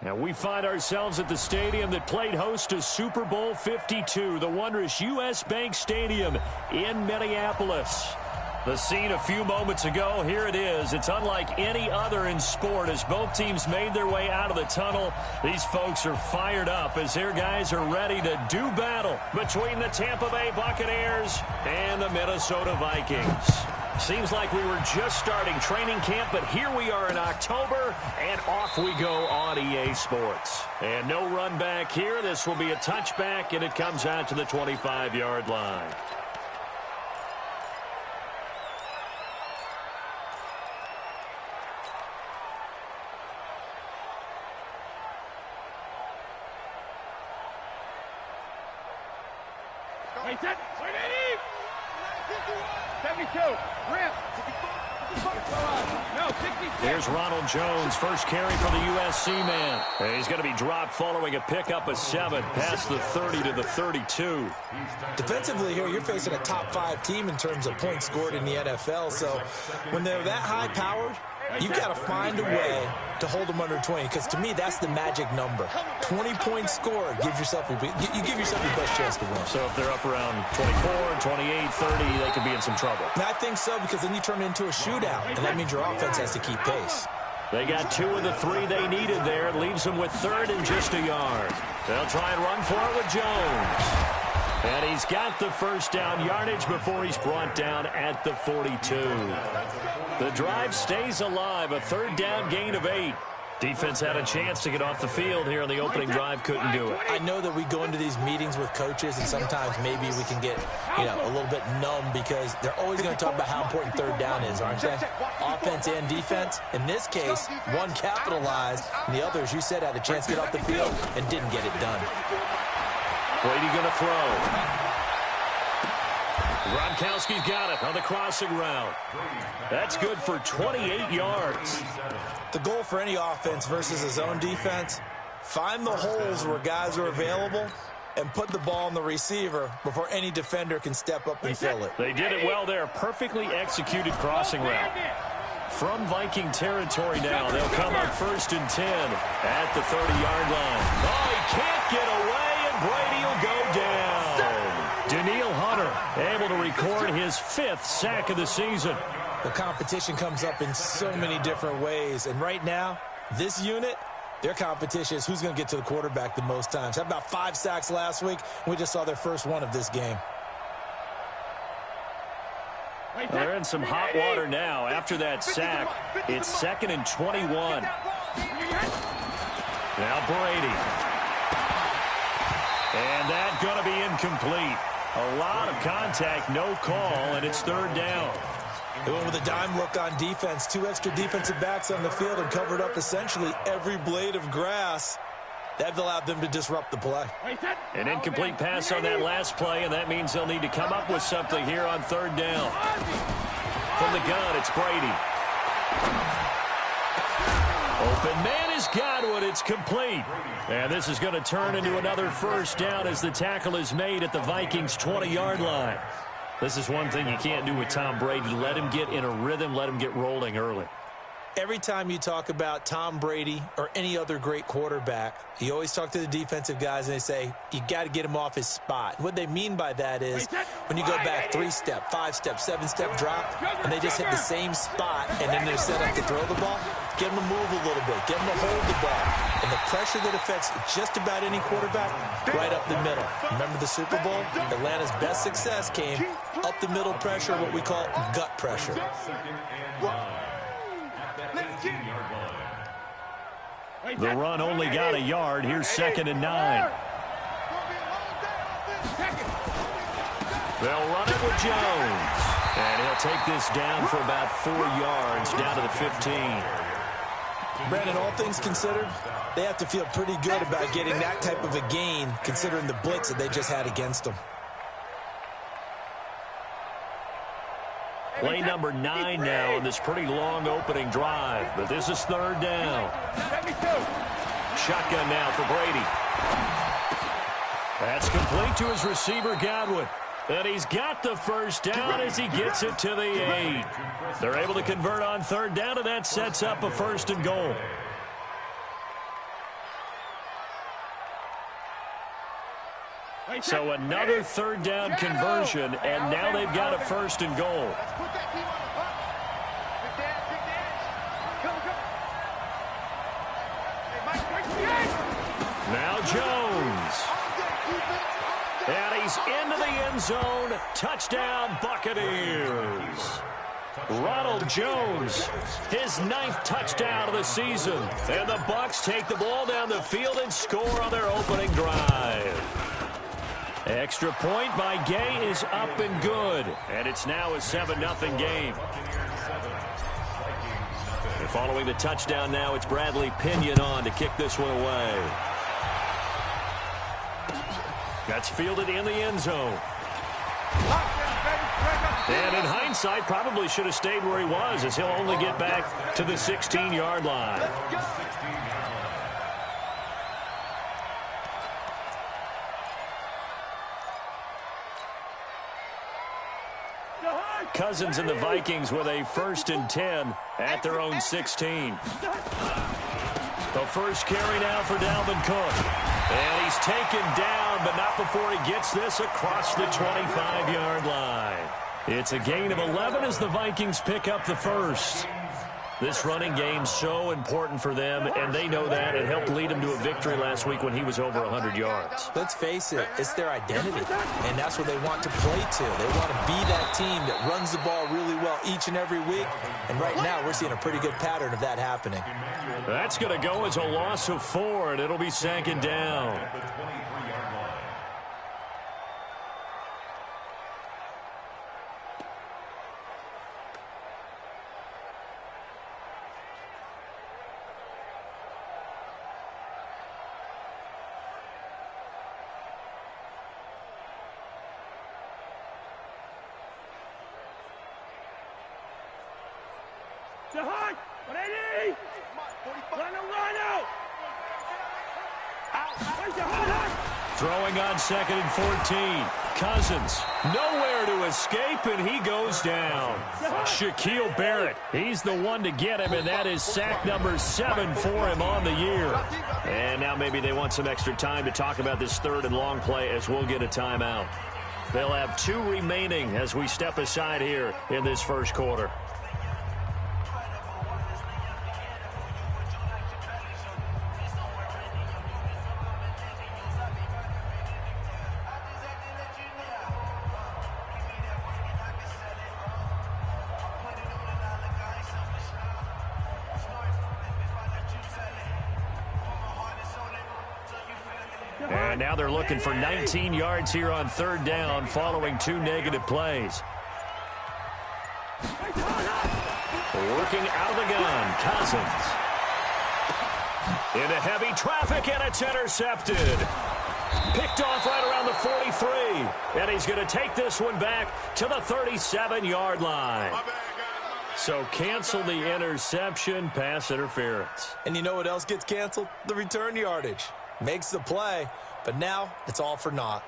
And we find ourselves at the stadium that played host to Super Bowl 52, the wondrous U.S. Bank Stadium in Minneapolis. The scene a few moments ago, here it is. It's unlike any other in sport as both teams made their way out of the tunnel. These folks are fired up as their guys are ready to do battle between the Tampa Bay Buccaneers and the Minnesota Vikings. Seems like we were just starting training camp, but here we are in October, and off we go on EA Sports. And no run back here. This will be a touchback, and it comes out to the 25-yard line. Here's Ronald Jones, first carry for the USC man. And he's going to be dropped following a pickup of 7 past the 30 to the 32. Defensively here, you're facing a top-5 team in terms of points scored in the NFL. So when they're that high-powered, you've got to find a way to hold them under 20, because to me, that's the magic number. 20 points scored gives yourself you give yourself your best chance to win. So if they're up around 24, 28, 30, they could be in some trouble. And I think so, because then you turn it into a shootout, and that means your offense has to keep pace. They got 2 of the 3 they needed there. It leaves them with 3rd and just a yard. They'll try and run for it with Jones. And he's got the first down yardage before he's brought down at the 42. The drive stays alive, a 3rd down gain of 8. Defense had a chance to get off the field here on the opening drive, couldn't do it. I know that we go into these meetings with coaches, and sometimes maybe we can get, a little bit numb because they're always going to talk about how important 3rd down is, aren't they? Offense and defense. In this case, one capitalized, and the other, as you said, had a chance to get off the field and didn't get it done. Brady going to throw. Gronkowski's got it on the crossing route. That's good for 28 yards. The goal for any offense versus a zone defense, find the holes where guys are available and put the ball on the receiver before any defender can step up and fill it. They did it well there. Perfectly executed crossing route. From Viking territory now, they'll come up 1st and 10 at the 30-yard line. Oh, he can't get away, and Brady will go down. Danielle Hunter able to record his 5th sack of the season. The competition comes up in so many different ways, and right now, this unit, their competition is who's going to get to the quarterback the most times. Had about 5 sacks last week, and we just saw their first one of this game. They're in some hot water now. After that sack, it's 2nd and 21. Now Brady. And that's going to be incomplete. A lot of contact, no call, and it's 3rd down. They went with a dime look on defense. 2 extra defensive backs on the field and covered up essentially every blade of grass. That allowed them to disrupt the play. An incomplete pass on that last play, and that means they'll need to come up with something here on 3rd down. From the gun, it's Brady. Open man is Godwin. It's complete. And this is going to turn into another 1st down as the tackle is made at the Vikings' 20-yard line. This is one thing you can't do with Tom Brady. Let him get in a rhythm. Let him get rolling early. Every time you talk about Tom Brady or any other great quarterback, you always talk to the defensive guys and they say, you got to get him off his spot. What they mean by that is when you go back 3-step, 5-step, 7-step drop, and they just hit the same spot and then they're set up to throw the ball, get them to move a little bit, get them to hold the ball. And the pressure that affects just about any quarterback, right up the middle. Remember the Super Bowl? Atlanta's best success came up the middle pressure, what we call gut pressure. The run only got a yard. Here's 2nd and 9. They'll run it with Jones. And he'll take this down for about 4 yards, down to the 15. Brandon, all things considered, they have to feel pretty good about getting that type of a gain, considering the blitz that they just had against them. Play number 9 now on this pretty long opening drive, but this is 3rd down. Shotgun now for Brady. That's complete to his receiver, Godwin. And he's got the first down as he gets it to the 8. They're able to convert on 3rd down, and that sets up a 1st and goal. So another third down conversion, and now they've got a 1st and goal. Now Jones. And he's into the end zone. Touchdown, Buccaneers. Ronald Jones, his 9th touchdown of the season. And the Bucs take the ball down the field and score on their opening drive. Extra point by Gay is up and good. And it's now a 7-0 game. And following the touchdown now, it's Bradley Pinion on to kick this one away. That's fielded in the end zone. And in hindsight, probably should have stayed where he was, as he'll only get back to the 16-yard line. Cousins and the Vikings with a 1st and 10 at their own 16. The first carry now for Dalvin Cook. And he's taken down, but not before he gets this across the 25-yard line. It's a gain of 11 as the Vikings pick up the 1st. This running game's so important for them, and they know that. It helped lead them to a victory last week when he was over 100 yards. Let's face it, it's their identity, and that's what they want to play to. They want to be that team that runs the ball really well each and every week, and right now we're seeing a pretty good pattern of that happening. That's going to go as a loss of 4, and it'll be 2nd down. Throwing on 2nd and 14. Cousins, nowhere to escape, and he goes down. Shaquille Barrett, he's the one to get him, and that is sack number 7 for him on the year. And now maybe they want some extra time to talk about this 3rd and long play, as we'll get a timeout. They'll have 2 remaining as we step aside here in this 1st quarter. And now they're looking for 19 yards here on 3rd down following 2 negative plays. Working out of the gun, Cousins. Into heavy traffic, and it's intercepted. Picked off right around the 43. And he's going to take this one back to the 37-yard line. So cancel the interception, pass interference. And you know what else gets canceled? The return yardage. Makes the play, but now it's all for naught.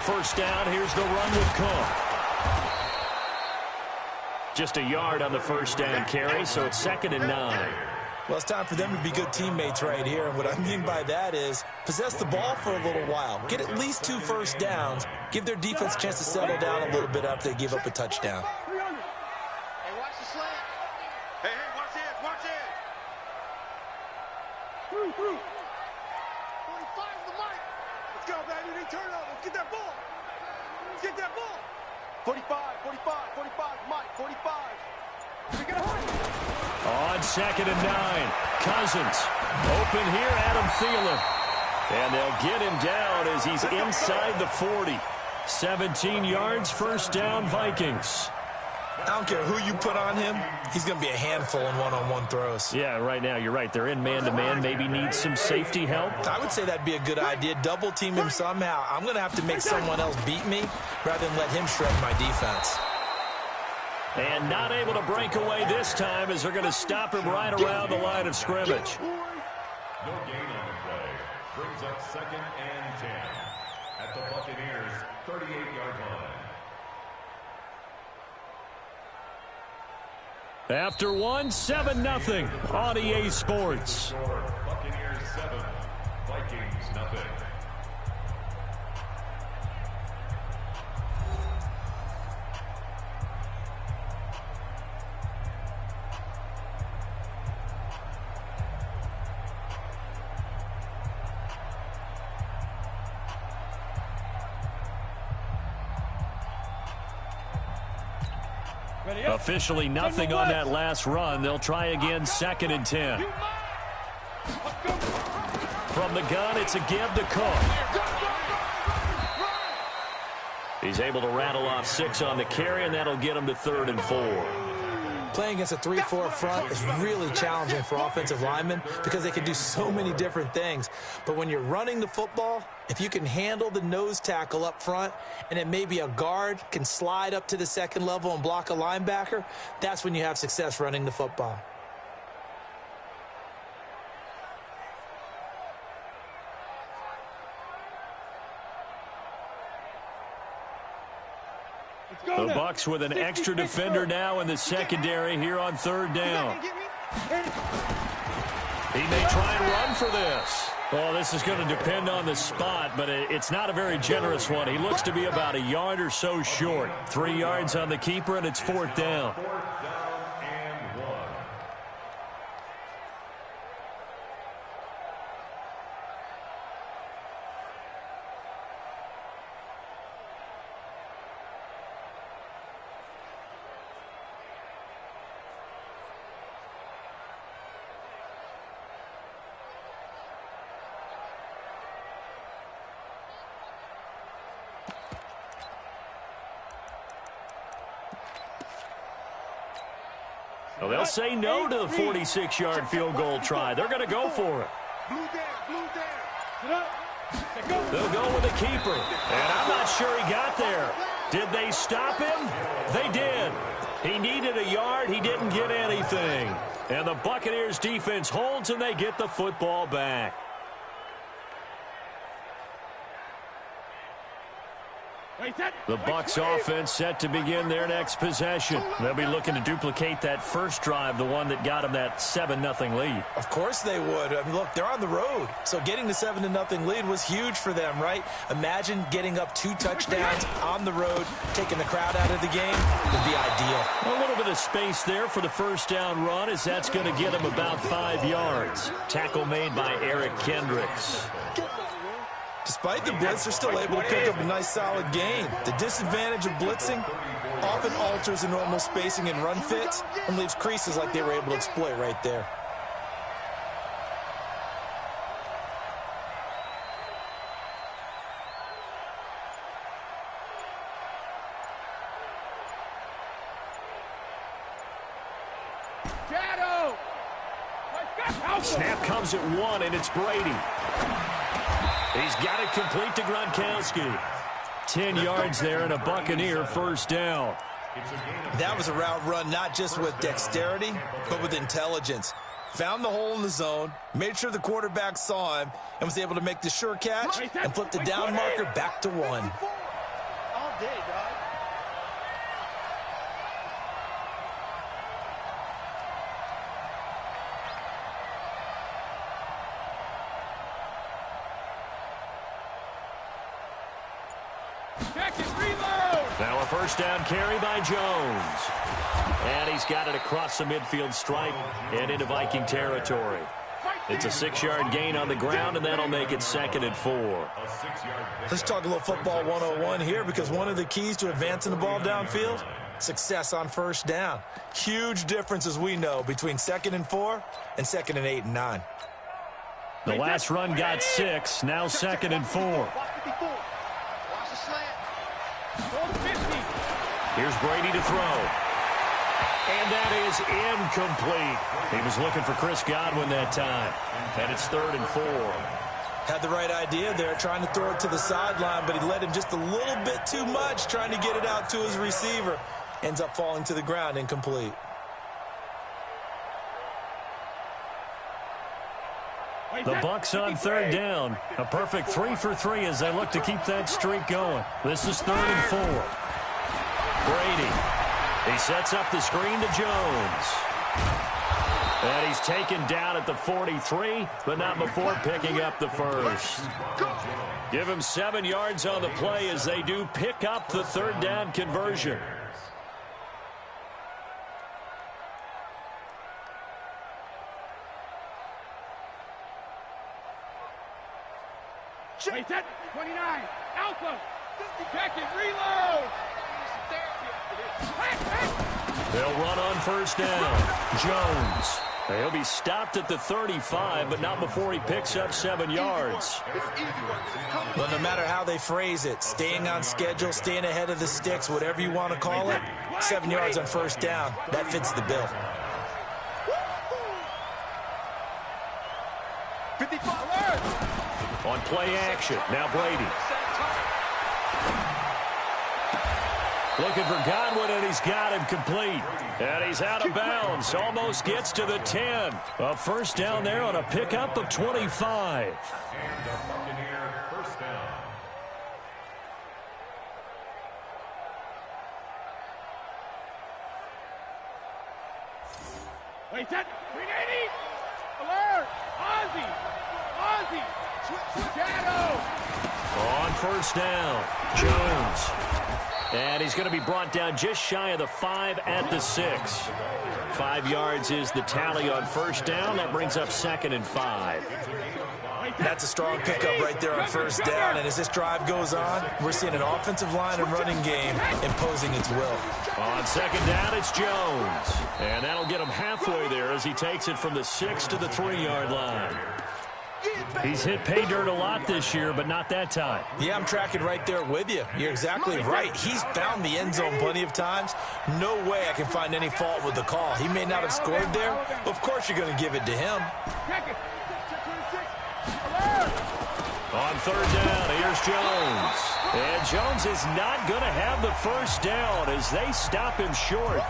First down, here's the run with Cook. Just a yard on the first down carry, so it's 2nd and 9. Well, it's time for them to be good teammates right here. And what I mean by that is possess the ball for a little while. Get at least 2 first downs. Give their defense a chance to settle down a little bit after they give up a touchdown. On 2nd and 9, Cousins. Open here, Adam Thielen. And they'll get him down as he's inside the 40. 17 yards, first down, Vikings. I don't care who you put on him. He's going to be a handful in one-on-one throws. Yeah, right now, you're right. They're in man-to-man. Maybe need some safety help. I would say that'd be a good idea. Double team him somehow. I'm going to have to make someone else beat me rather than let him shred my defense. And not able to break away this time as they're going to stop him right around the line of scrimmage. No gain on the play. Brings up 2nd and 10 at the Buccaneers' 38-yard line. After one, 7-0 on EA Sports. Buccaneers 7, Vikings nothing. Officially nothing on that last run. They'll try again, 2nd and 10. From the gun, it's a give to Cook. He's able to rattle off 6 on the carry, and that'll get him to 3rd and 4. Playing against a 3-4 front is really challenging for offensive linemen because they can do so many different things. But when you're running the football, if you can handle the nose tackle up front and then maybe a guard can slide up to the second level and block a linebacker, that's when you have success running the football. The Bucs with an extra defender now in the secondary here on 3rd down. He may try and run for this. Well, this is going to depend on the spot, but it's not a very generous one. He looks to be about a yard or so short. 3 yards on the keeper, and it's 4th down. Well, they'll say no to the 46-yard field goal try. They're going to go for it. They'll go with the keeper. And I'm not sure he got there. Did they stop him? They did. He needed a yard. He didn't get anything. And the Buccaneers defense holds, and they get the football back. The Bucs offense set to begin their next possession. They'll be looking to duplicate that first drive, the one that got them that 7-0 lead. Of course they would. I mean, look, they're on the road. So getting the 7-0 lead was huge for them, right? Imagine getting up 2 touchdowns on the road, taking the crowd out of the game would be ideal. A little bit of space there for the first down run, as that's going to get them about 5 yards. Tackle made by Eric Kendricks. Despite the blitz, they're still able to pick up a nice, solid gain. The disadvantage of blitzing often alters the normal spacing and run fits and leaves creases like they were able to exploit right there. Snap comes at 1, and it's Brady. He's got it complete to Gronkowski. 10 yards there and a Buccaneer first down. That was a route run not just with dexterity, but with intelligence. Found the hole in the zone, made sure the quarterback saw him, and was able to make the sure catch and flip the down marker back to 1. All day, dog. Now a first down carry by Jones. And he's got it across the midfield stripe and into Viking territory. It's a 6-yard gain on the ground, and that'll make it 2nd and 4. Let's talk a little football 101 here, because one of the keys to advancing the ball downfield, success on first down. Huge difference, as we know, between 2nd and 4 and 2nd and 8 and 9. The last run got 6, now 2nd and 4. Here's Brady to throw. And that is incomplete. He was looking for Chris Godwin that time. And it's 3rd and 4. Had the right idea there, trying to throw it to the sideline, but he led him just a little bit too much, trying to get it out to his receiver. Ends up falling to the ground, incomplete. The Bucs on 3rd down. A perfect 3 for 3 as they look to keep that streak going. This is 3rd and 4. Brady. He sets up the screen to Jones. And he's taken down at the 43, but not before picking up the first. Give him 7 yards on the play as they do pick up the third down conversion. Wait, set, 29, Alpha, check it, reload. They'll run on first down. Jones. He'll be stopped at the 35, but not before he picks up 7 yards. Well, no matter how they phrase it, staying on schedule, staying ahead of the sticks, whatever you want to call it, 7 yards on first down, that fits the bill. 55. On play action, now Brady. Looking for Godwin, and he's got him complete. And he's out of bounds. Almost gets to the 10. A first down there on a pickup of 25. And the Buccaneer first down. Wait, set, 380. Alert, Ozzie, shadow. On first down, Jones. And he's going to be brought down just shy of the 5 at the 6. 5 yards is the tally on first down. That brings up 2nd and 5. That's a strong pickup right there on first down. And as this drive goes on, we're seeing an offensive line and running game imposing its will. On second down, it's Jones. And that'll get him halfway there as he takes it from the 6 to the 3-yard line. He's hit pay dirt a lot this year, but not that time. Yeah, I'm tracking right there with you. You're exactly right. He's found the end zone plenty of times. No way I can find any fault with the call. He may not have scored there, but of course you're going to give it to him. On third down, here's Jones. And Jones is not going to have the first down as they stop him short.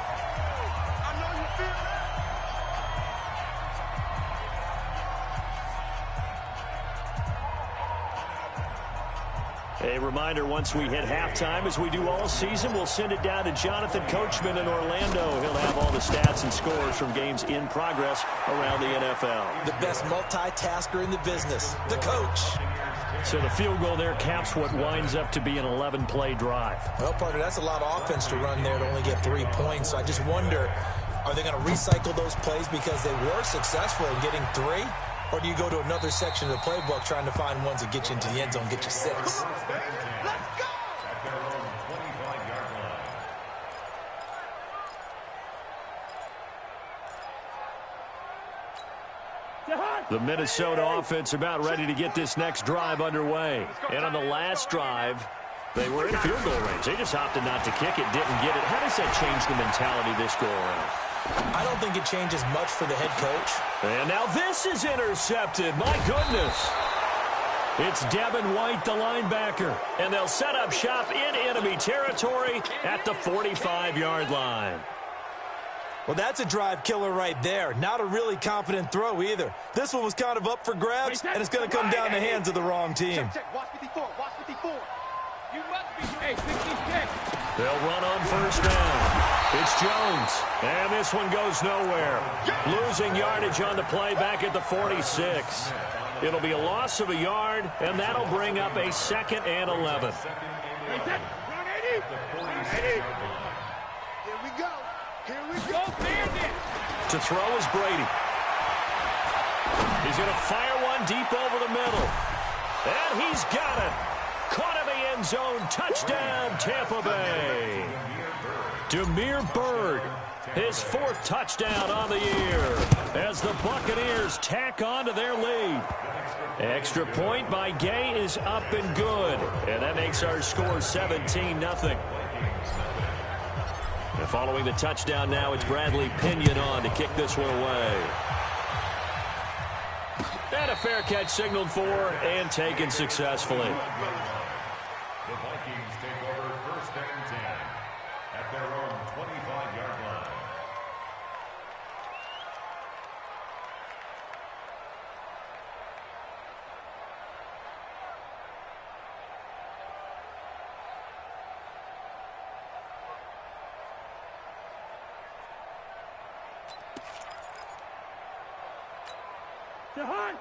A reminder, once we hit halftime, as we do all season, we'll send it down to Jonathan Coachman in Orlando. He'll have all the stats and scores from games in progress around the NFL. The best multitasker in the business, the coach. So the field goal there caps what winds up to be an 11-play drive. Well, partner, that's a lot of offense to run there to only get 3 points. So I just wonder, are they going to recycle those plays because they were successful in getting 3? Or do you go to another section of the playbook trying to find ones that get you into the end zone, get you 6? Let's go! At their own 25-yard line. The Minnesota offense about ready to get this next drive underway. And on the last drive, they were in field goal range. They just opted not to kick it, didn't get it. How does that change the mentality this go around? I don't think it changes much for the head coach. And now this is intercepted. My goodness. It's Devin White, the linebacker. And they'll set up shop in enemy territory at the 45-yard line. Well, that's a drive killer right there. Not a really confident throw either. This one was kind of up for grabs, and it's going to come down the hands of the wrong team. Check, watch 54, watch 54. You must be, hey, 66. They'll run on first down. It's Jones, and this one goes nowhere. Losing yardage on the play back at the 46. It'll be a loss of a yard, and that'll bring up a 2nd and 11. Here we go. Here we go, Bandit. To throw is Brady. He's going to fire one deep over the middle. And he's got it. Caught in the end zone. Touchdown, Tampa Bay. Demir Bird, his 4th touchdown on the year as the Buccaneers tack on to their lead. Extra point by Gay is up and good, and that makes our score 17-0. And following the touchdown now, it's Bradley Pinion on to kick this one away. And a fair catch signaled for and taken successfully. The Vikings take over first and 10 at their own 25-yard line.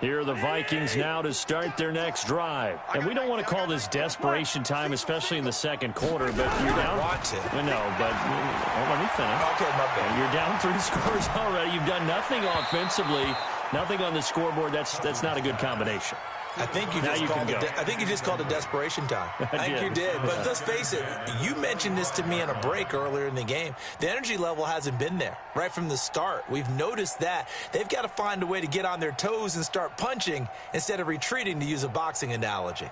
Here are the Vikings now to start their next drive. And we don't want to call this desperation time, especially in the second quarter, but you're down. Want to. No, but let me finish. Okay, my bad. You're down 3 scores already. You've done nothing offensively, nothing on the scoreboard. That's not a good combination. I think you just called it desperation time. I think you did. But let's face it, you mentioned this to me in a break earlier in the game. The energy level hasn't been there right from the start. We've noticed that. They've got to find a way to get on their toes and start punching instead of retreating, to use a boxing analogy.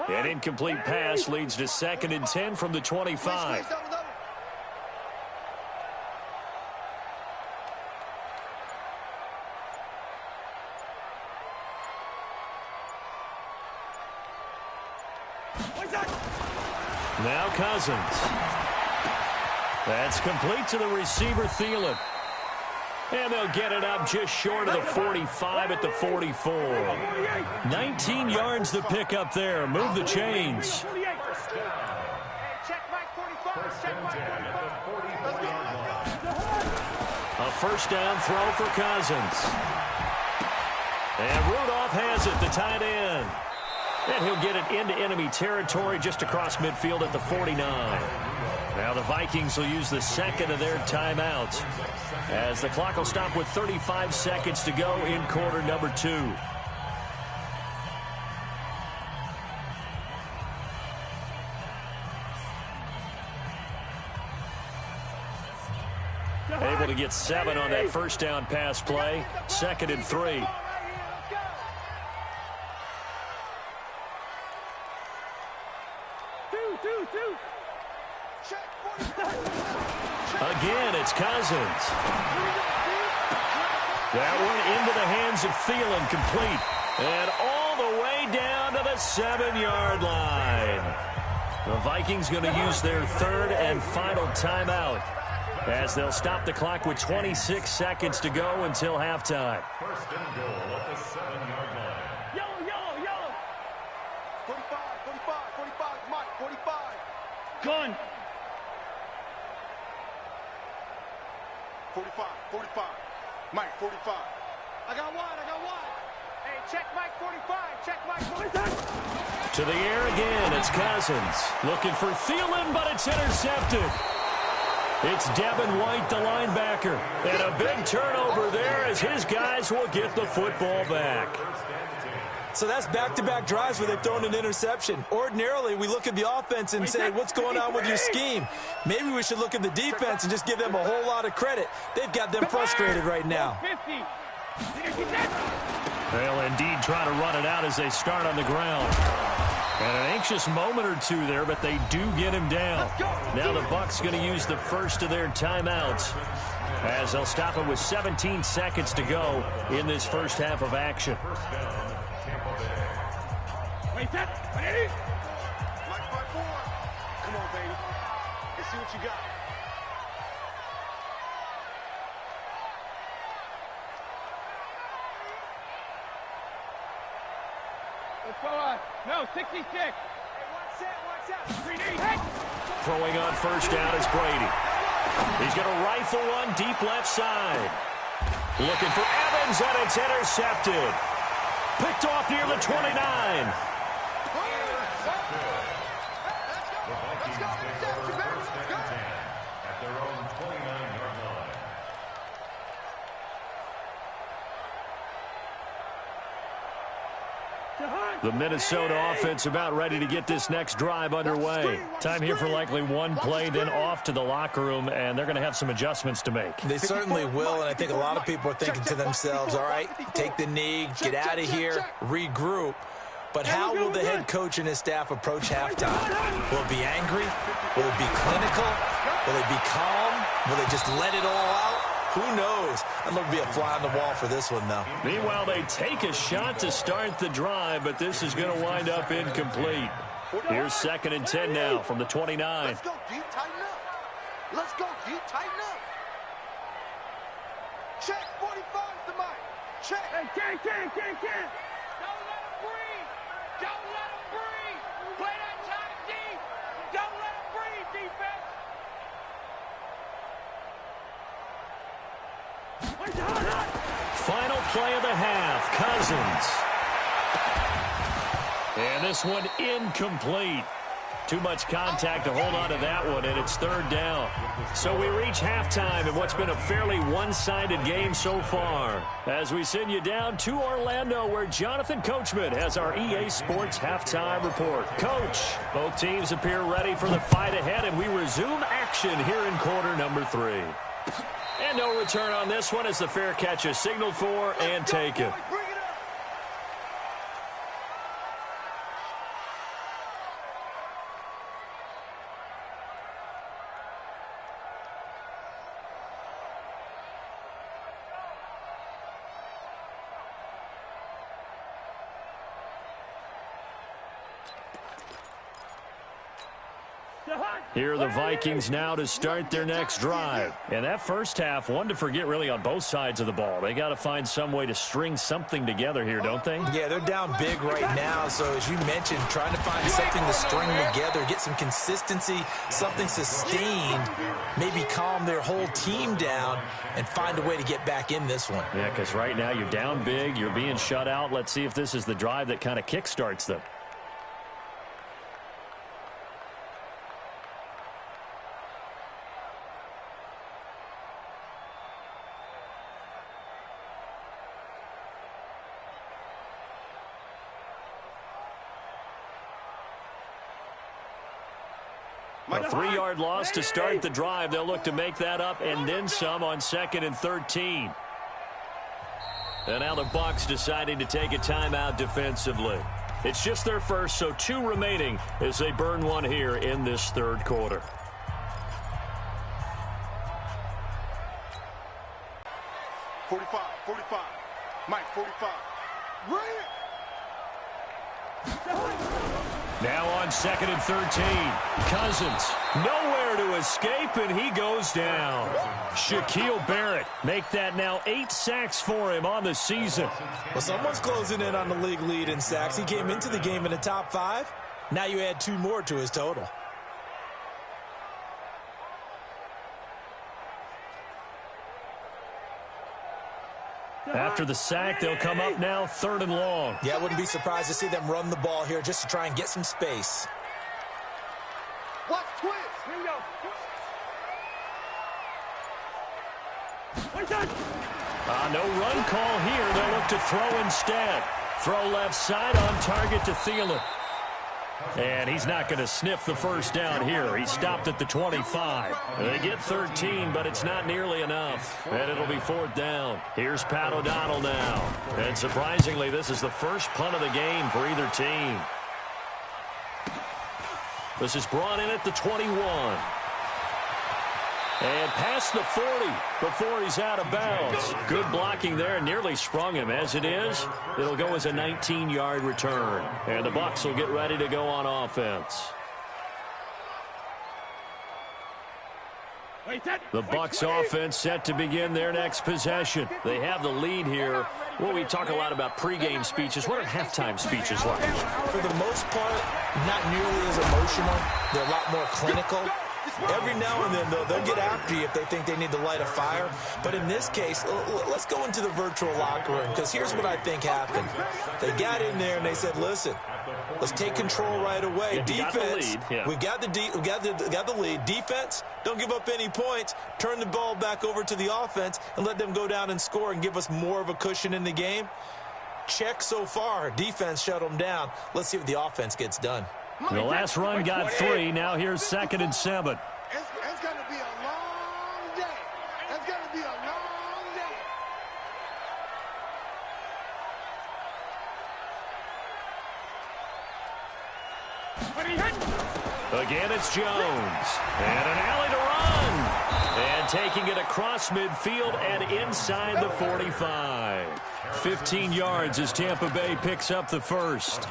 An incomplete pass leads to 2nd and 10 from the 25. Now Cousins. That's complete to the receiver, Thielen. And they'll get it up just short of the 45 at the 44. 19 yards to pick up there. Move the chains. A first down throw for Cousins. And Rudolph has it, the tight end. And he'll get it into enemy territory just across midfield at the 49. Now the Vikings will use the second of their timeouts, as the clock will stop with 35 seconds to go in quarter number 2. Able to get 7 on that first down pass play. 2nd and 3. Again, it's Cousins. That one into the hands of Thielen, complete. And all the way down to the 7-yard line. The Vikings going to use their 3rd and final timeout, as they'll stop the clock with 26 seconds to go until halftime. First and goal at the 7-yard line. Yellow, yellow, yellow. 45, 45, Mike, 45. Gun. 45, Mike, 45. I got one. Hey, check Mike 45, check Mike 45. To the air again, it's Cousins. Looking for Thielen, but it's intercepted. It's Devin White, the linebacker. And a big turnover there, as his guys will get the football back. So that's back-to-back drives where they've thrown an interception. Ordinarily, we look at the offense and say, what's going on with your scheme? Maybe we should look at the defense and just give them a whole lot of credit. They've got them frustrated right now. They'll indeed try to run it out as they start on the ground. And an anxious moment or two there, but they do get him down. Now the Bucs going to use the first of their timeouts, as they'll stop it with 17 seconds to go in this first half of action. Wait, that. Mike 5-4. Come on, baby. Let's see what you got. Let's go on. No, 66. Hey, watch out. 3D. Hey. Throwing on first down is Brady. He's going to rifle one deep left side. Looking for Evans, and it's intercepted. Picked off near the 29. The Vikings take over first and 10 at their own 29-yard line. The Minnesota offense about ready to get this next drive underway. Time here for likely one play, then off to the locker room, and they're going to have some adjustments to make. They certainly will, and I think a lot of people are thinking to themselves, all right, take the knee, get out of here, regroup. But how will the head coach and his staff approach halftime? Will it be angry? Will it be clinical? Will it be calm? Will they just let it all out? Who knows? I'd love to be a fly on the wall for this one, though. Meanwhile, they take a shot to start the drive, but this is going to wind up incomplete. Here's 2nd and 10 now from the 29. Let's go deep, tighten up. Let's go deep, tighten up. Check 45's the mic. Check. Hey, can't. Don't let him breathe. Don't let him breathe. Play that time deep. Don't let him breathe, defense. 4.5. Cousins. And this one incomplete. Too much contact to hold on to that one, and it's third down. So we reach halftime in what's been a fairly one-sided game so far. As we send you down to Orlando, where Jonathan Coachman has our EA Sports halftime report. Coach, both teams appear ready for the fight ahead, and we resume action here in quarter number 3. And no return on this one as the fair catch is signaled for and taken. Here are the Vikings now to start their next drive. And that first half, one to forget really on both sides of the ball. They got to find some way to string something together here, don't they? Yeah, they're down big right now. So as you mentioned, trying to find something to string together, get some consistency, something sustained, maybe calm their whole team down and find a way to get back in this one. Yeah, because right now you're down big, you're being shut out. Let's see if this is the drive that kind of kickstarts them. A 3-yard loss to start the drive. They'll look to make that up and then some on 2nd and 13. And now the Bucs deciding to take a timeout defensively. It's just their first, so 2 remaining as they burn one here in this third quarter. Mike, 45. Bring it! Now on 2nd and 13. Cousins, nowhere to escape, and he goes down. Shaquille Barrett, make that now 8 sacks for him on the season. Well, someone's closing in on the league lead in sacks. He came into the game in the top 5. Now you add 2 more to his total. After the sack, they'll come up now 3rd and long. Yeah, I wouldn't be surprised to see them run the ball here just to try and get some space. Watch twist. Here we go. No run call here. They'll look to throw instead. Throw left side on target to Thielen. And he's not going to sniff the first down here. He stopped at the 25. They get 13, but it's not nearly enough. And it'll be 4th down. Here's Pat O'Donnell now. And surprisingly, this is the first punt of the game for either team. This is brought in at the 21. And past the 40 before he's out of bounds. Good blocking there. Nearly sprung him. As it is, it'll go as a 19-yard return. And the Bucs will get ready to go on offense. The Bucs offense set to begin their next possession. They have the lead here. Well, we talk a lot about pregame speeches. What are halftime speeches like? For the most part, not nearly as emotional. They're a lot more clinical. Every now and then, though, they'll get after you if they think they need to light a fire. But in this case, let's go into the virtual locker room, because here's what I think happened. They got in there and they said, listen, let's take control right away. Yeah, defense, we got the lead. Defense, don't give up any points. Turn the ball back over to the offense and let them go down and score and give us more of a cushion in the game. Check so far. Defense shut them down. Let's see if the offense gets done. The last run got 3. Now here's 2nd and 7. It's going to be a long day. It's going to be a long day. Again, it's Jones. And an alley to run. And taking it across midfield and inside the 45. 15 yards as Tampa Bay picks up the first.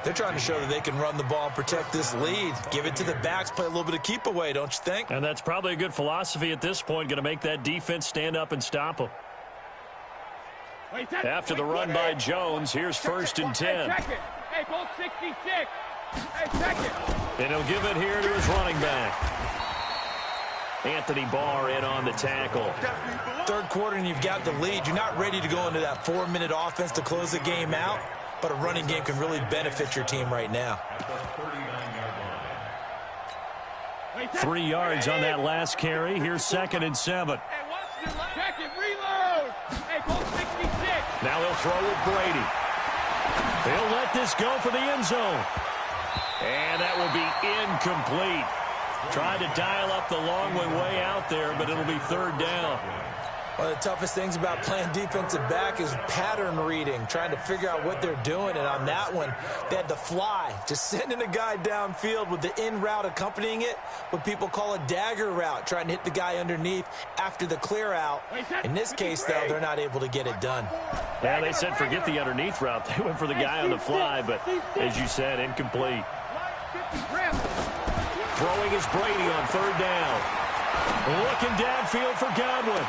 They're trying to show that they can run the ball and protect this lead. Give it to the backs, play a little bit of keep away, don't you think? And that's probably a good philosophy at this point, going to make that defense stand up and stop them. After the run by Jones, here's 1st and 10. Hey, Bolt 66. Hey, check it. And he'll give it here to his running back. Anthony Barr in on the tackle. Third quarter and you've got the lead. You're not ready to go into that 4-minute offense to close the game out, but a running game can really benefit your team right now. 3 yards on that last carry. Here's 2nd and 7. Check it, reload. Hey, ball 66. Now he'll throw with Brady. He'll let this go for the end zone. And that will be incomplete. Tried to dial up the long way out there, but it'll be 3rd down. One of the toughest things about playing defensive back is pattern reading, trying to figure out what they're doing. And on that one, they had the fly, just sending a guy downfield with the in route accompanying it, what people call a dagger route, trying to hit the guy underneath after the clear out. In this case, though, they're not able to get it done. Yeah, they said forget the underneath route. They went for the guy on the fly, but as you said, incomplete. Throwing is Brady on 3rd down. Looking downfield for Godwin.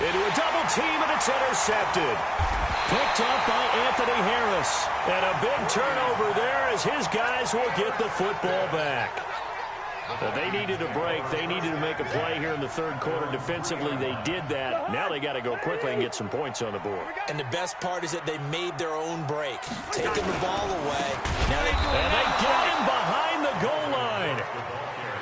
Into a double team, and it's intercepted. Picked up by Anthony Harris. And a big turnover there as his guys will get the football back. Well, they needed a break. They needed to make a play here in the 3rd quarter. Defensively, they did that. Now they got to go quickly and get some points on the board. And the best part is that they made their own break, taking the ball away. Now they get him behind the goal line.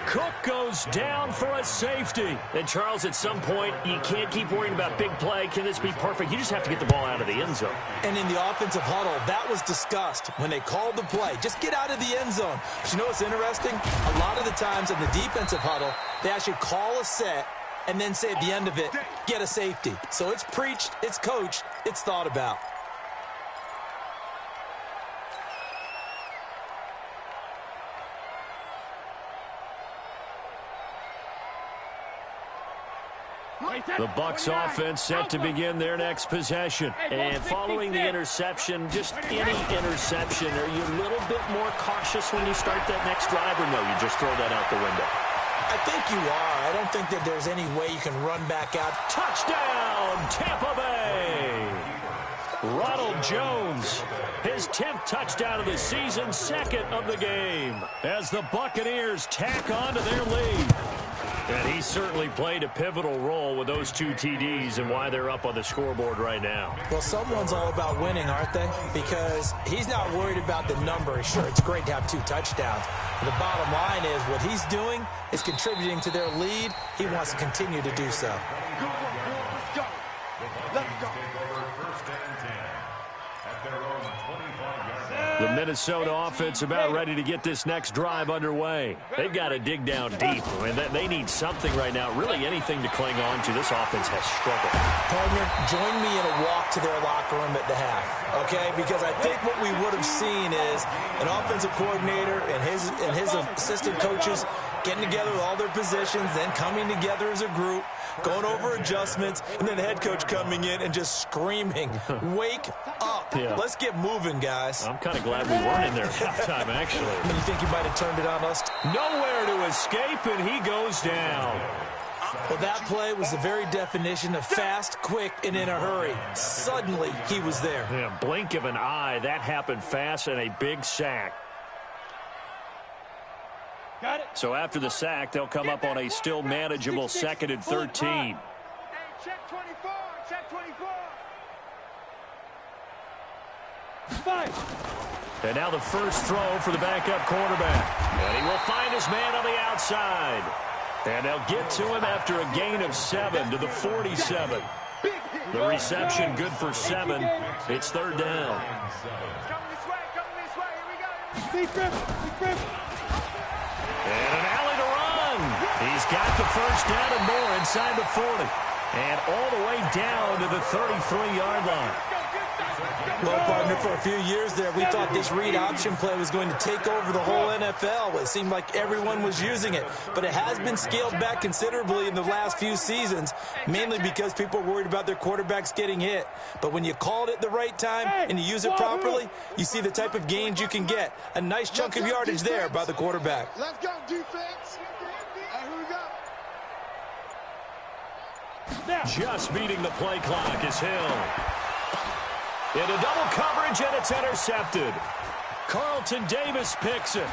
Cook goes down for a safety. And, Charles, at some point, you can't keep worrying about big play. Can this be perfect? You just have to get the ball out of the end zone. And in the offensive huddle, that was discussed when they called the play. Just get out of the end zone. But you know what's interesting? A lot of the times in the defensive huddle, they actually call a set and then say at the end of it, get a safety. So it's preached, it's coached, it's thought about. The Bucs offense set to begin their next possession. And following the interception, just any interception, are you a little bit more cautious when you start that next drive, or no, you just throw that out the window? I think you are. I don't think that there's any way you can run back out. Touchdown, Tampa Bay! Ronald Jones, his 10th touchdown of the season, 2nd of the game, as the Buccaneers tack on to their lead. And he certainly played a pivotal role with those 2 TDs and why they're up on the scoreboard right now. Well, someone's all about winning, aren't they? Because he's not worried about the number. Sure, it's great to have 2 touchdowns. But the bottom line is what he's doing is contributing to their lead. He wants to continue to do so. Let's go. Let's go. The Minnesota offense about ready to get this next drive underway. They've got to dig down deep. I mean, they need something right now, really anything to cling on to. This offense has struggled. Partner, join me in a walk to their locker room at the half, okay? Because I think what we would have seen is an offensive coordinator and his assistant coaches getting together with all their positions, then coming together as a group, going over adjustments, and then the head coach coming in and just screaming, wake up. Yeah. Let's get moving, guys. I'm kind of glad we weren't in there at halftime, actually. I mean, you think you might have turned it on us? Nowhere to escape, and he goes down. Well, that play was the very definition of fast, quick, and in a hurry. Suddenly, he was there. Yeah, blink of an eye. That happened fast, and a big sack. Got it. So after the sack, they'll come up on a still manageable 2nd and 13. Hey, check 24. Check 24. 5. And now the first throw for the backup quarterback. And he will find his man on the outside. And they'll get to him after a gain of 7 to the 47. The reception good for 7. It's 3rd down. Coming this way. Here we go. And an alley to run. He's got the first down and more inside the 40. And all the way down to the 33-yard line. Well, partner, for a few years there, we thought this read option play was going to take over the whole NFL. It seemed like everyone was using it. But it has been scaled back considerably in the last few seasons, mainly because people are worried about their quarterbacks getting hit. But when you call it at the right time and you use it properly, you see the type of gains you can get. A nice chunk of yardage there by the quarterback. Let's go, defense. Hey, here we go. Just beating the play clock is Hill. Into double coverage, and it's intercepted. Carlton Davis picks it.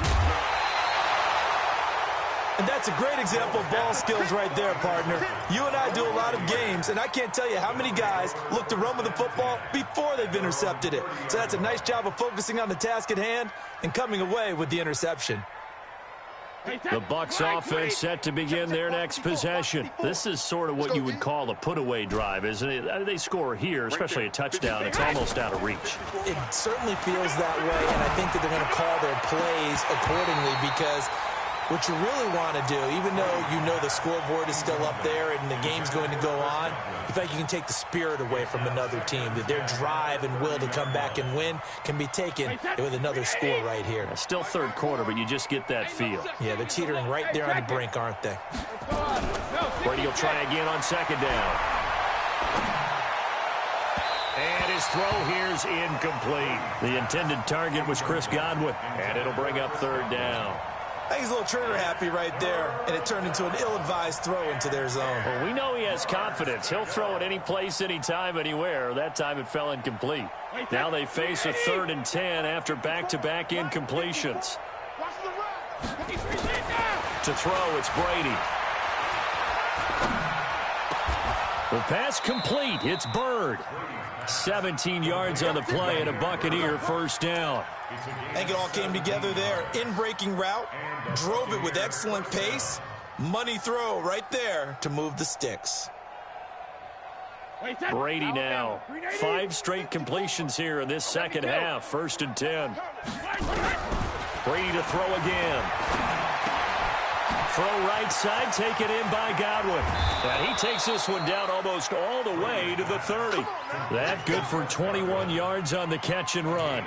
And that's a great example of ball skills right there, partner. You and I do a lot of games, and I can't tell you how many guys look to run with the football before they've intercepted it. So that's a nice job of focusing on the task at hand and coming away with the interception. The Bucs offense set to begin their next possession. This is sort of what you would call a put-away drive, isn't it? They score here, especially a touchdown. It's almost out of reach. It certainly feels that way, and I think that they're going to call their plays accordingly because what you really want to do, even though you know the scoreboard is still up there and the game's going to go on, you think you can take the spirit away from another team, that their drive and will to come back and win can be taken with another score right here. Still third quarter, but you just get that feel. Yeah, they're teetering right there on the brink, aren't they? Brady will try again on second down. And his throw here's incomplete. The intended target was Chris Godwin, and it'll bring up third down. I think he's a little trigger happy right there, and it turned into an ill-advised throw into their zone. Well, we know he has confidence. He'll throw it any place, anytime, anywhere. That time it fell incomplete. Now they face a 3rd and 10 after back-to-back incompletions. To throw, it's Brady. The pass complete. It's Bird. 17 yards on the play and a Buccaneer first down. I think it all came together there. In-breaking route, drove it with excellent pace. Money throw right there to move the sticks. Brady now. 5 straight completions here in this second half. 1st and 10. Brady to throw again. Throw right side, taken in by Godwin. And he takes this one down almost all the way to the 30. That good for 21 yards on the catch and run.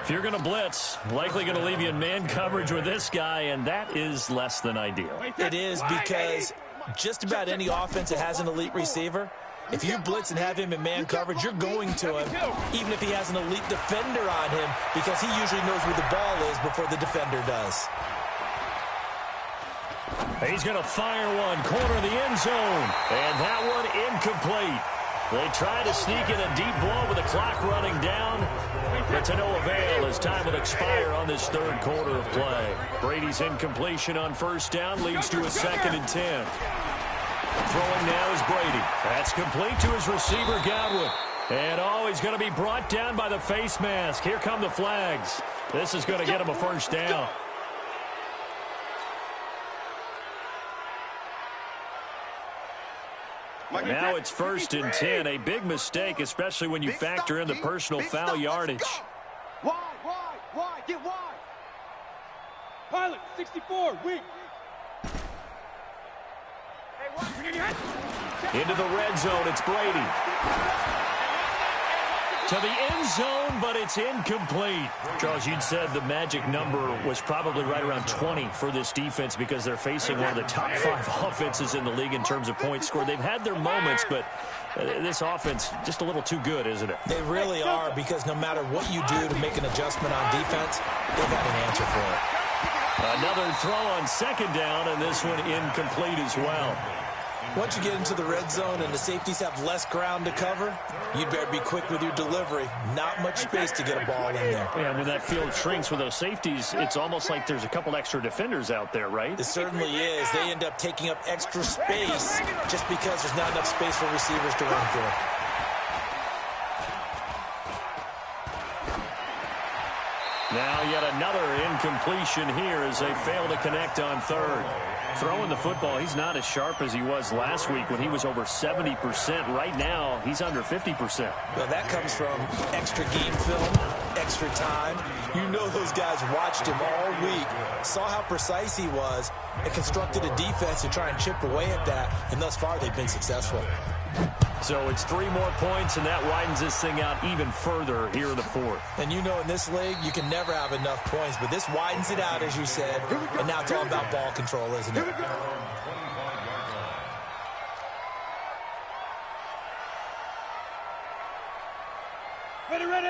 If you're going to blitz, likely going to leave you in man coverage with this guy, and that is less than ideal. It is because just about any offense that has an elite receiver, if you blitz and have him in man coverage, you're going to him, even if he has an elite defender on him, because he usually knows where the ball is before the defender does. He's going to fire one, corner of the end zone, and that one incomplete. They try to sneak in a deep blow with the clock running down, but to no avail as time will expire on this 3rd quarter of play. Brady's incompletion on 1st down leads to a 2nd and 10. Throwing now is Brady. That's complete to his receiver, Godwin. And he's going to be brought down by the face mask. Here come the flags. This is going to get him a first down. Now it's 1st and 10. A big mistake, especially when you factor in the personal foul yardage. Wide, get wide. Pilot, 64, weak. Into the red zone, it's Brady. To the end zone, but it's incomplete. Charles, you'd said the magic number was probably right around 20 for this defense because they're facing one of the top 5 offenses in the league in terms of points scored. They've had their moments, but this offense just a little too good, isn't it? They really are, because no matter what you do to make an adjustment on defense, they've got an answer for it. Another throw on 2nd down, and this one incomplete as well. Once you get into the red zone and the safeties have less ground to cover, you'd better be quick with your delivery. Not much space to get a ball in there. Yeah, when that field shrinks with those safeties, it's almost like there's a couple extra defenders out there, right? It certainly is. They end up taking up extra space just because there's not enough space for receivers to run through. Now yet another incompletion here as they fail to connect on 3rd. Throwing the football, he's not as sharp as he was last week when he was over 70%. Right now, he's under 50%. Well, that comes from extra game film, extra time. You know those guys watched him all week, saw how precise he was, and constructed a defense to try and chip away at that, and thus far they've been successful. So it's 3 more points, and that widens this thing out even further here in the 4th. And you know in this league, you can never have enough points, but this widens it out, as you said, and now it's all about ball control, isn't it?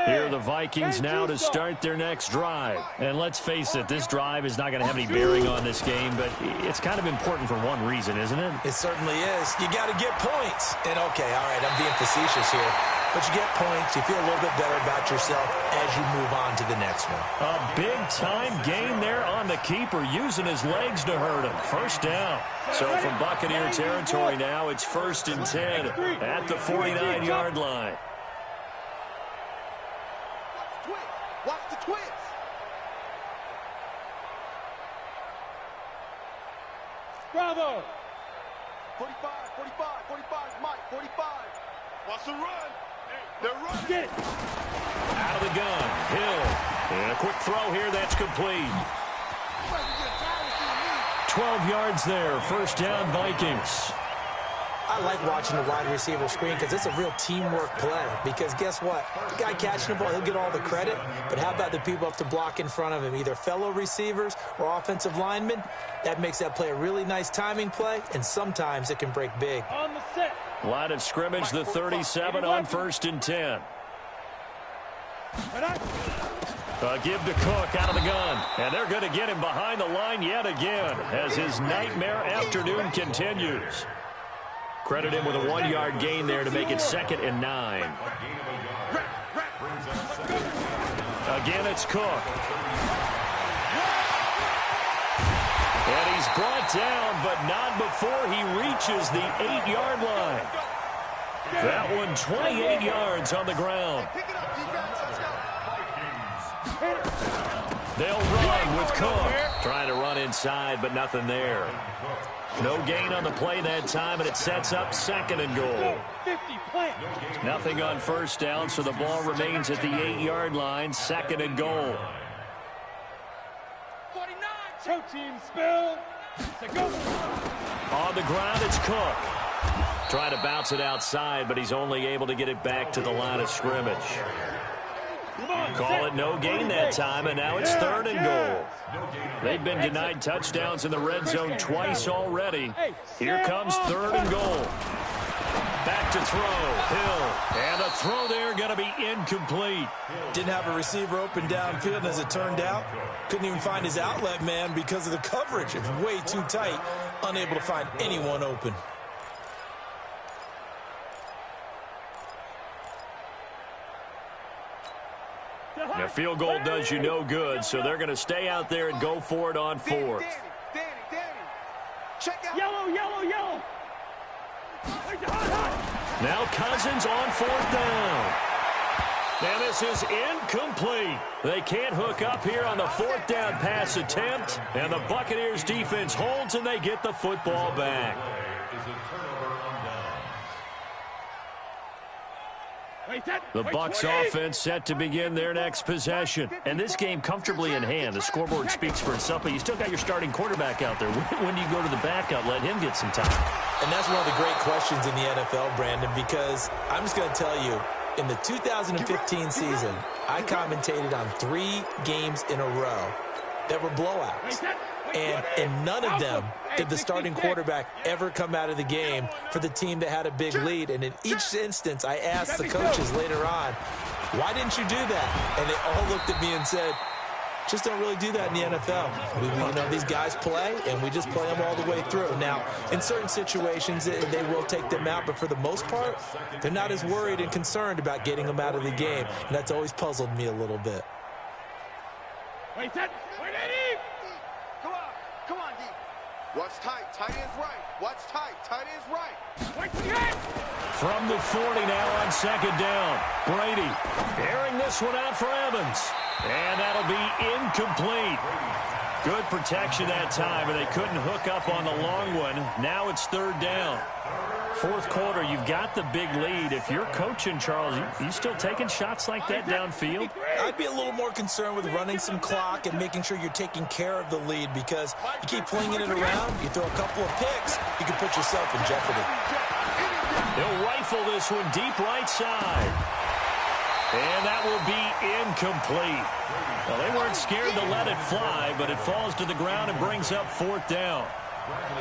Here are the Vikings now to start their next drive. And let's face it, this drive is not going to have any bearing on this game, but it's kind of important for one reason, isn't it? It certainly is. You got to get points. And okay, all right, I'm being facetious here. but you get points. You feel a little bit better about yourself as you move on to the next one. A big-time gain there on the keeper, using his legs to hurt him. First down. So from Buccaneer territory now, it's 1st and 10 at the 49-yard line. Watch the twist. Bravo. 45, 45, 45, Mike, 45. Watch the run. They're running. Get it. Out of the gun, Hill. And a quick throw here, that's complete. 12 yards there, first down Vikings. I like watching the wide receiver screen because it's a real teamwork play. Because guess what? The guy catching the ball, he'll get all the credit. But how about the people up to block in front of him, either fellow receivers or offensive linemen? That makes that play a really nice timing play, and sometimes it can break big. On the set. Line of scrimmage, the 37 on 1st and 10. Give to Cook out of the gun. And they're going to get him behind the line yet again as his nightmare afternoon continues. Credit him with a 1-yard gain there to make it 2nd and 9. Again, it's Cook. And he's brought down, but not before he reaches the 8-yard line. That one 28 yards on the ground. They'll run with Cook. Trying to run inside, but nothing there. No gain on the play that time, and it sets up 2nd and goal. Nothing on first down, so the ball remains at the 8-yard line, 2nd and goal. 49. Two teams spill. Go. On the ground, it's Cook. Trying to bounce it outside, but he's only able to get it back to the line of scrimmage. Call it no gain that time, and now it's 3rd and goal. They've been denied touchdowns in the red zone twice already. Here comes 3rd and goal. Back to throw, Hill. And a throw there going to be incomplete. Didn't have a receiver open downfield, and as it turned out, couldn't even find his outlet man because of the coverage. It's way too tight, unable to find anyone open. A field goal does you no good, so they're going to stay out there and go for it on 4th. Danny. Check out. Yellow, yellow, yellow. Now Cousins on 4th down. And this is incomplete. They can't hook up here on the 4th down pass attempt. And the Buccaneers defense holds, and they get the football back. The Bucs offense set to begin their next possession. And this game comfortably in hand. The scoreboard speaks for itself, but you still got your starting quarterback out there. When do you go to the backup, let him get some time? And that's one of the great questions in the NFL, Brandon, because I'm just going to tell you, in the 2015 season, I commentated on 3 games in a row that were blowouts. And in none of them did the starting quarterback ever come out of the game for the team that had a big lead. And in each instance, I asked the coaches later on, why didn't you do that? And they all looked at me and said, just don't really do that in the NFL. These guys play, and we just play them all the way through. Now, in certain situations, they will take them out, but for the most part, they're not as worried and concerned about getting them out of the game. And that's always puzzled me a little bit. Come on, D. Watch tight. Tight end's right. Watch tight. Tight end's right. From the 40 now on 2nd down. Brady airing this one out for Evans. And that'll be incomplete. Good protection that time, and they couldn't hook up on the long one. Now it's 3rd down. 4th quarter, you've got the big lead. If you're coaching, Charles, you still taking shots like that downfield? I'd be a little more concerned with running some clock and making sure you're taking care of the lead, because you keep flinging it around, you throw a couple of picks, you can put yourself in jeopardy. They'll rifle this one deep right side. And that will be incomplete. Well, they weren't scared to let it fly, but it falls to the ground and brings up 4th down.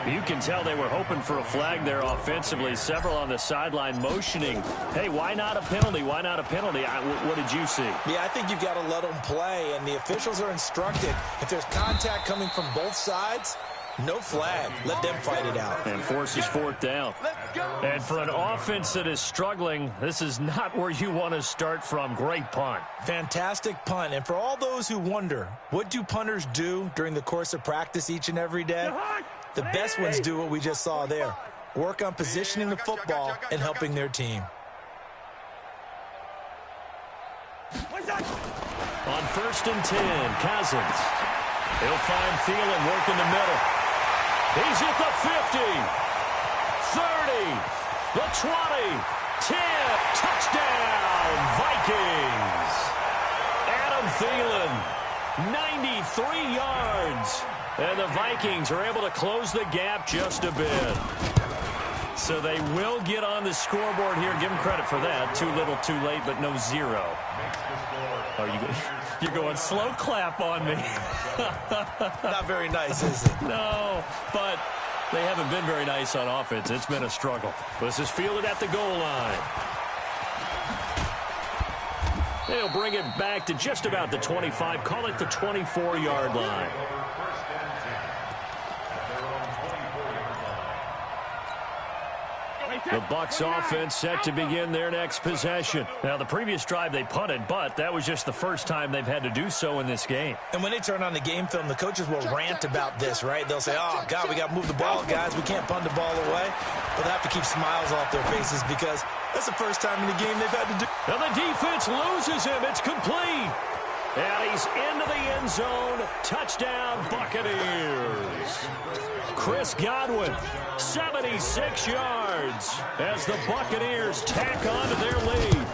You can tell they were hoping for a flag there offensively. Several on the sideline motioning, hey, why not a penalty? Why not a penalty? What did you see? Yeah, I think you've got to let them play, and the officials are instructed. If there's contact coming from both sides, No flag. Let them fight it out. And forces fourth down. And for an offense that is struggling, this is not where you want to start from. Great punt. Fantastic punt. And for all those who wonder, what do punters do during the course of practice each and every day? The best ones do what we just saw there. Work on positioning the football and helping their team. On 1st and 10, Cousins. He'll find Thielen, work in the middle. He's at the 50, 30, the 20, 10, touchdown, Vikings. Adam Thielen, 93 yards. And the Vikings are able to close the gap just a bit. So they will get on the scoreboard here. Give them credit for that. Too little, too late, but no zero. Oh, you're going slow clap on me. Not very nice, is it? No, but they haven't been very nice on offense. It's been a struggle. This is fielded at the goal line. They'll bring it back to just about the 25. Call it the 24-yard line. The Bucs offense set to begin their next possession. Now, the previous drive they punted, but that was just the first time they've had to do so in this game. And when they turn on the game film, the coaches will rant about this, right? They'll say, oh, God, we got to move the ball, guys. We can't punt the ball away. But they have to keep smiles off their faces because that's the first time in the game they've had to do. Now the defense loses him. It's complete. And he's into the end zone. Touchdown, Buccaneers. Chris Godwin, 76 yards as the Buccaneers tack on to their lead.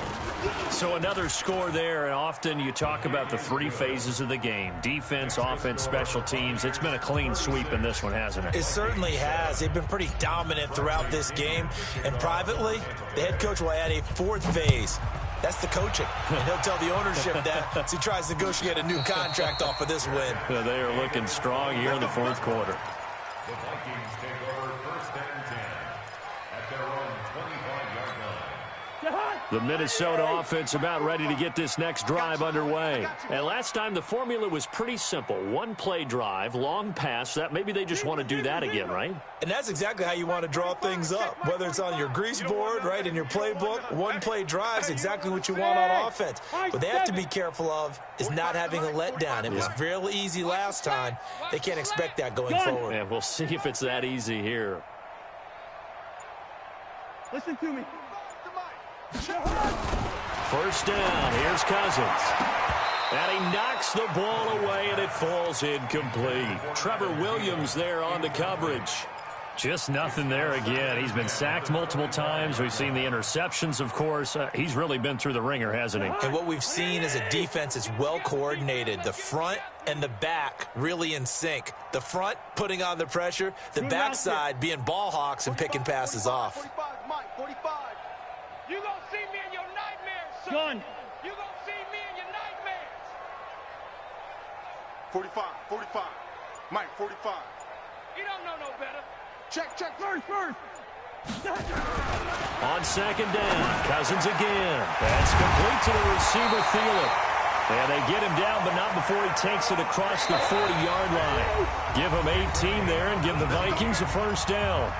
So another score there, and often you talk about the three phases of the game. Defense, offense, special teams. It's been a clean sweep in this one, hasn't it? It certainly has. They've been pretty dominant throughout this game. And privately, the head coach will add a fourth phase. That's the coaching. And he'll tell the ownership that as he tries to negotiate a new contract off of this win. Yeah, they are looking strong here in the fourth quarter. The Vikings take over 1st and 10 at their own 25-yard line. The Minnesota offense about ready to get this next drive underway. And last time the formula was pretty simple. One-play drive, long pass. That maybe they just want to do that again, right? And that's exactly how you want to draw things up. Whether it's on your grease board, right, in your playbook, one-play drive is exactly what you want on offense. What they have to be careful of is not having a letdown. It was real easy last time. They can't expect that going forward. And we'll see if it's that easy here. Listen to me. First down, here's Cousins. And he knocks the ball away, and it falls incomplete. Trevor Williams there on the coverage. Just nothing there again. He's been sacked multiple times. We've seen the interceptions, of course. He's really been through the ringer, hasn't he? And what we've seen is a defense that's well coordinated. The front and the back really in sync. The front putting on the pressure, the backside being ball hawks and picking passes off. 45, Mike, 45. You gonna see me in your nightmares, son. Gun. You gonna see me in your nightmares. 45, 45. Mike, 45. You don't know no better. Check. First. On second down, Cousins again. That's complete to the receiver, Thielen. And they get him down, but not before he takes it across the 40-yard line. Give him 18 there and give the Vikings a first down.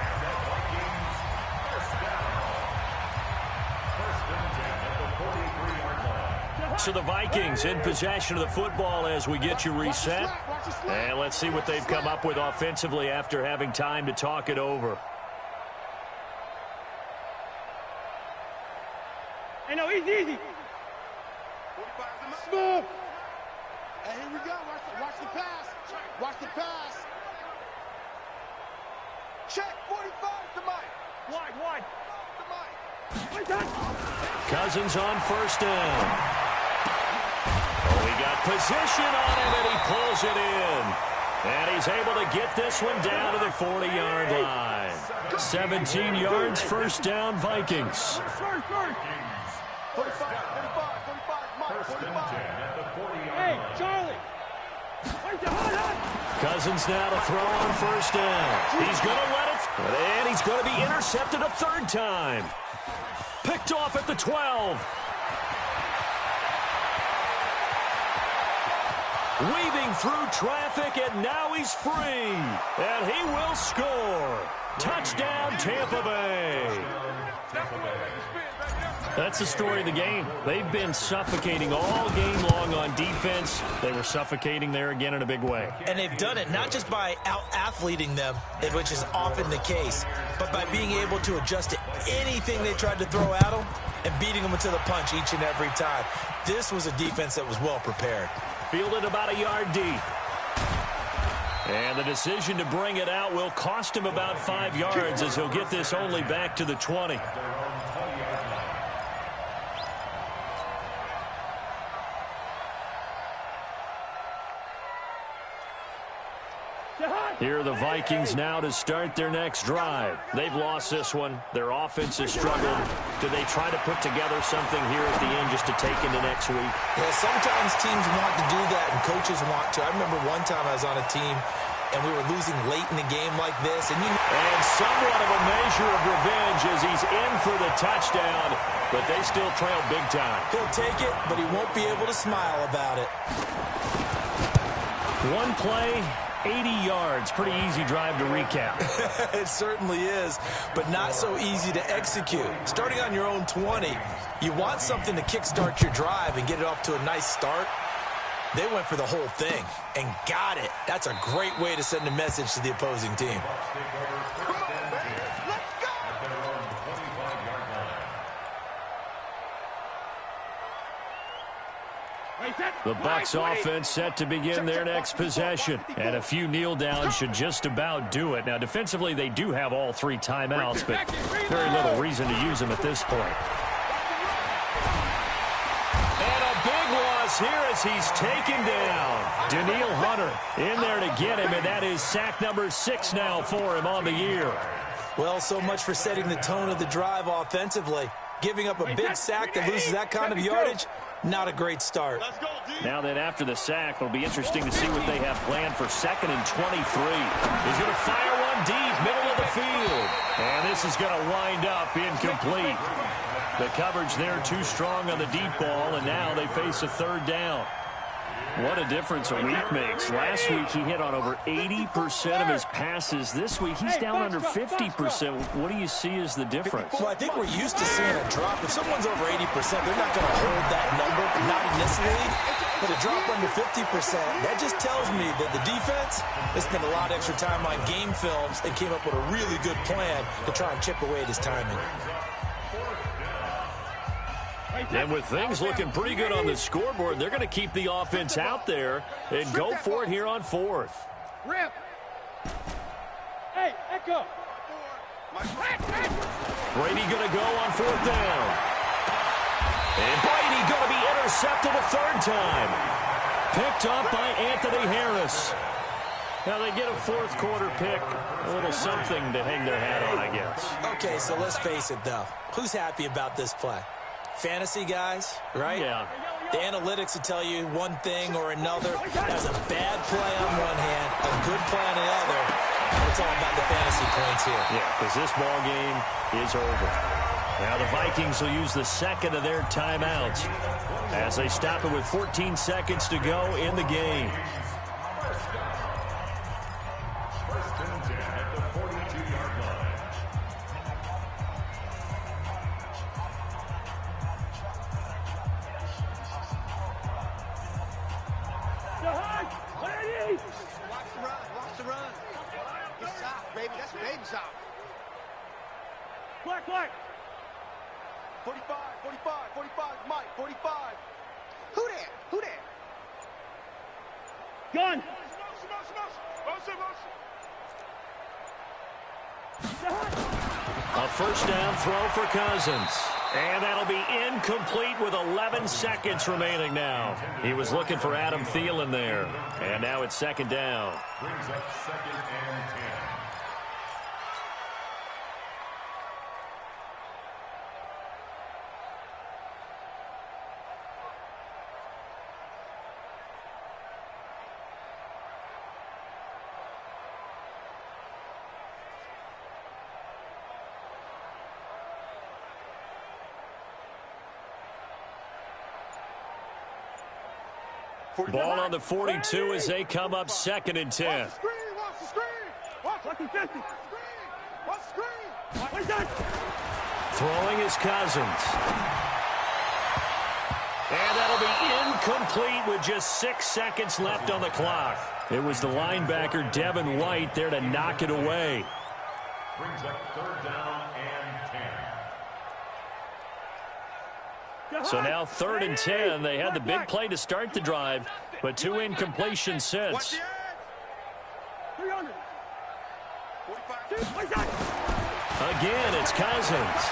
So the Vikings in possession of the football as we get you reset. And let's see what they've come up with offensively after having time to talk it over. Hey, no, easy. 45 is the Smooth. Hey, here we go. Watch the pass. Watch the pass. Check. 45 to Mike. Wide. To Mike. Cousins on first down. Oh, he got position on him, and he pulls it in. And he's able to get this one down to the 40-yard line. 17 yards, first down, Vikings. 45, Mike. 45. Hey, Charlie. Cousins now to throw on first down. He's going to let it, and he's going to be intercepted a third time. Picked off at the 12. Weaving through traffic, and now he's free. And he will score. Touchdown, Tampa Bay. That's the story of the game. They've been suffocating all game long on defense. They were suffocating there again in a big way. And they've done it not just by out-athleting them, which is often the case, but by being able to adjust to anything they tried to throw at them and beating them into the punch each and every time. This was a defense that was well prepared. Fielded about a yard deep. And the decision to bring it out will cost him about 5 yards as he'll get this only back to the 20. Here are the Vikings now to start their next drive. They've lost this one. Their offense has struggled. Do they try to put together something here at the end just to take into next week? Yeah, sometimes teams want to do that and coaches want to. I remember one time I was on a team and we were losing late in the game like this. And somewhat of a measure of revenge as he's in for the touchdown, but they still trail big time. He'll take it, but he won't be able to smile about it. One play, 80 yards. Pretty easy drive to recap. It certainly is, but not so easy to execute. Starting on your own 20, you want something to kickstart your drive and get it off to a nice start. They went for the whole thing and got it. That's a great way to send a message to the opposing team. The Bucs offense set to begin their next possession. And a few kneel downs should just about do it. Now, defensively, they do have all 3 timeouts, but very little reason to use them at this point. And a big loss here as he's taken down. Danielle Hunter in there to get him, and that is sack number 6 now for him on the year. Well, so much for setting the tone of the drive offensively. Giving up a big sack that loses that kind of yardage, not a great start. Now then, after the sack, it'll be interesting to see what they have planned for 2nd and 23. He's going to fire one deep, middle of the field. And this is going to wind up incomplete. The coverage there too strong on the deep ball, and now they face a 3rd down. What a difference a week makes. Last week he hit on over 80% of his passes. This week he's down under 50%. What do you see as the difference? Well, I think we're used to seeing a drop. If someone's over 80%, they're not going to hold that number, not in this league. But a drop under 50%, that just tells me that the defense has spent a lot of extra time on game films and came up with a really good plan to try and chip away at his timing. And with things looking pretty good on the scoreboard, they're going to keep the offense out there and go for it here on 4th. Rip. Hey, Echo. Brady going to go on 4th down. And Brady going to be intercepted a 3rd time. Picked up by Anthony Harris. Now they get a 4th quarter pick. A little something to hang their hat on, I guess. Okay, so let's face it, though. Who's happy about this play? Fantasy guys, right? Yeah. The analytics will tell you one thing or another. That's a bad play on one hand, a good play on the other. It's all about the fantasy points here. Yeah, because this ball game is over. Now the Vikings will use the 2nd of their timeouts as they stop it with 14 seconds to go in the game. Watch the run. It's soft, baby. That's baby soft. Black. 45, Mike, 45. Who there? Gun. A 1st down throw for Cousins. And that'll be incomplete with 11 seconds remaining now. He was looking for Adam Thielen there. And now it's 2nd down. Brings up 2nd and 10. Ball on the 42 as they come up 2nd and 10. Watch the screen, watch the screen. Watch the screen. Watch the screen. Throwing is Cousins. And that'll be incomplete with just 6 seconds left on the clock. It was the linebacker, Devin White, there to knock it away. Brings up 3rd down and 10. So now 3rd and 10. They had the big play to start the drive, but 2 incompletions since. 300. Again, it's Cousins.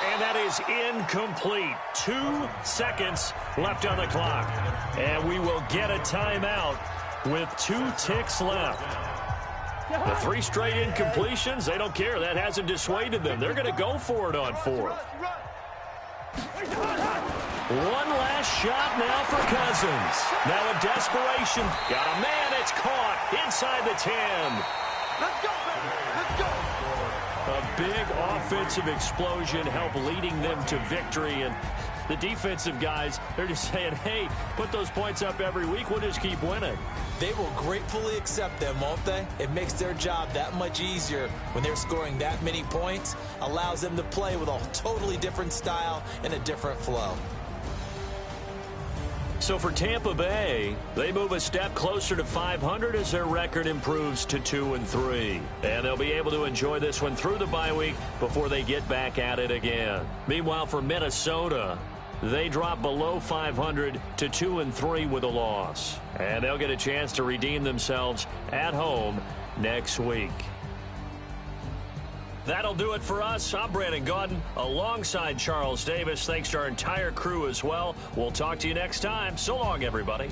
And that is incomplete. 2 seconds left on the clock. And we will get a timeout with 2 ticks left. The 3 straight incompletions, they don't care. That hasn't dissuaded them. They're going to go for it on 4th. One last shot now for Cousins. Now in desperation. Got a man. It's caught inside the 10. Let's go, baby. Let's go. A big offensive explosion helped leading them to victory. And the defensive guys, they're just saying, hey, put those points up every week. We'll just keep winning. They will gratefully accept them, won't they? It makes their job that much easier when they're scoring that many points. Allows them to play with a totally different style and a different flow. So for Tampa Bay, they move a step closer to 500 as their record improves to 2-3. And they'll be able to enjoy this one through the bye week before they get back at it again. Meanwhile, for Minnesota, they drop below 500 to 2-3 with a loss. And they'll get a chance to redeem themselves at home next week. That'll do it for us. I'm Brandon Gaudin alongside Charles Davis. Thanks to our entire crew as well. We'll talk to you next time. So long, everybody.